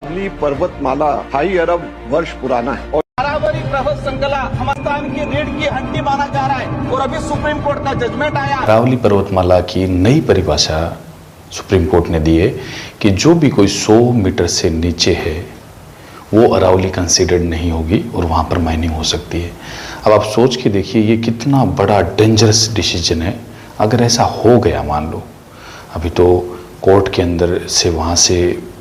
अरावली पर्वतमाला 2.5 अरब वर्ष पुराना है और अरावली पर्वत श्रृंखला हिंदुस्तान की रीढ़ की हड्डी माना जा रहा है और अभी सुप्रीम कोर्ट का जजमेंट आया। अरावली पर्वतमाला की नई परिभाषा सुप्रीम कोर्ट ने दी है कि जो भी कोई 100 मीटर से नीचे है वो अरावली कंसीडर्ड नहीं होगी और वहाँ पर माइनिंग हो सकती है। अब आप सोच के देखिए ये कितना बड़ा डेंजरस डिसीजन है। अगर ऐसा हो गया, मान लो अभी तो कोर्ट के अंदर से वहाँ से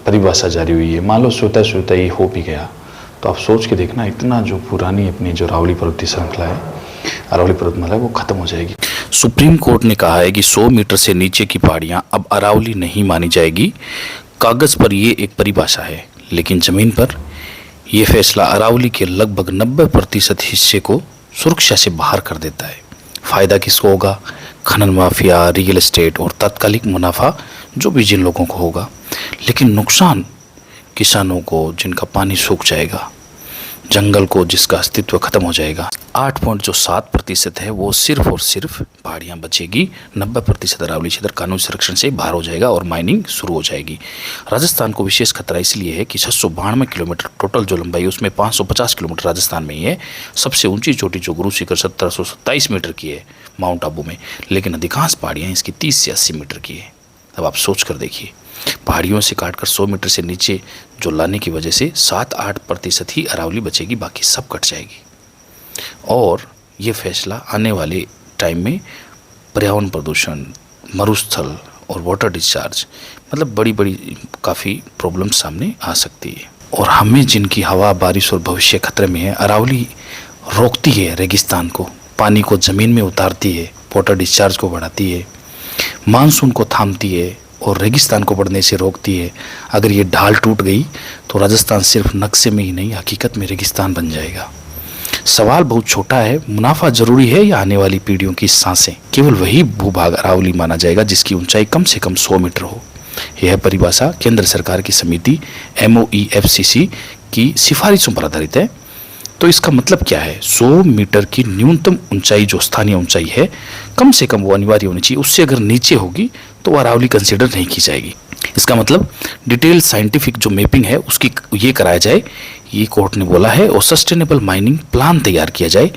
परिभाषा जारी हुई है, मान लो स्वतः ये हो भी गया, तो आप सोच के देखना इतना जो पुरानी अपनी जो अरावली पर्वतीय श्रृंखला है, अरावली पर्वतमाला, वो खत्म हो जाएगी। सुप्रीम कोर्ट ने कहा है कि 100 मीटर से नीचे की पहाड़ियां अब अरावली नहीं मानी जाएगी। कागज पर ये एक परिभाषा है, लेकिन जमीन पर यह फैसला अरावली के लगभग 90% हिस्से को सुरक्षा से बाहर कर देता है। फायदा किसको होगा? खनन माफिया, रियल एस्टेट और तात्कालिक मुनाफा जो भी जिन लोगों को होगा, लेकिन नुकसान किसानों को जिनका पानी सूख जाएगा, जंगल को जिसका अस्तित्व खत्म हो जाएगा। 8.7% है वो सिर्फ और सिर्फ पहाड़ियाँ बचेगी। 90% अरावली क्षेत्र कानूनी संरक्षण से बाहर हो जाएगा और माइनिंग शुरू हो जाएगी। राजस्थान को विशेष खतरा इसलिए है कि 692 किलोमीटर टोटल जो लंबाई है उसमें 550 किलोमीटर राजस्थान में ही है। सबसे ऊंची चोटी जो गुरु शिखर 1727 मीटर की है माउंट आबू में, लेकिन अधिकांश पहाड़ियाँ इसकी 30 से 80 मीटर की है। अब आप सोच कर देखिए, पहाड़ियों से काटकर 100 मीटर से नीचे जो लाने की वजह से 7-8% ही अरावली बचेगी, बाकी सब कट जाएगी। और ये फैसला आने वाले टाइम में पर्यावरण प्रदूषण, मरुस्थल और वाटर डिस्चार्ज, मतलब बड़ी बड़ी काफ़ी प्रॉब्लम सामने आ सकती है। और हमें जिनकी हवा, बारिश और भविष्य खतरे में है, अरावली रोकती है रेगिस्तान को, पानी को ज़मीन में उतारती है, वाटर डिस्चार्ज को बढ़ाती है, मानसून को थामती है और रेगिस्तान को बढ़ने से रोकती है। अगर ये ढाल टूट गई तो राजस्थान सिर्फ नक्शे में ही नहीं, हकीकत में रेगिस्तान बन जाएगा। सवाल बहुत छोटा है, मुनाफा जरूरी है या आने वाली पीढ़ियों की सांसें? केवल वही भूभाग अरावली माना जाएगा जिसकी ऊंचाई कम से कम 100 मीटर हो। यह परिभाषा केंद्र सरकार की समिति MOEFCC की सिफारिशों पर आधारित है। तो इसका मतलब क्या है? 100 मीटर की न्यूनतम ऊंचाई जो स्थानीय ऊंचाई है, कम से कम वो अनिवार्य होनी चाहिए। उससे अगर नीचे होगी तो अरावली कंसिडर नहीं की जाएगी। इसका मतलब डिटेल साइंटिफिक जो मैपिंग है उसकी ये कराया जाए, ये कोर्ट ने बोला है, और सस्टेनेबल माइनिंग प्लान तैयार किया जाए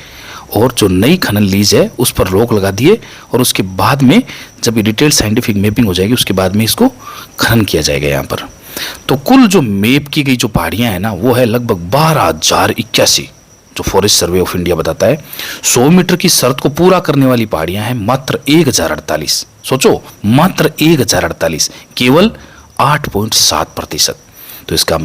और जो नई खनन लीज है उस पर रोक लगा दिए, और उसके बाद में जब ये डिटेल साइंटिफिक मैपिंग हो जाएगी उसके बाद में इसको खनन किया जाएगा यहाँ पर। तो कुल जो मैप की गई जो पहाड़ियाँ हैं ना, वो है लगभग 12,081 जो फॉरेस्ट सर्वे ऑफ इंडिया बताता है। 100 मीटर की शर्त को पूरा करने वाली पहाड़ियां हैं मात्र 1048। सोचो, मात्र 1048, केवल 8.7%। तो इसका मतलब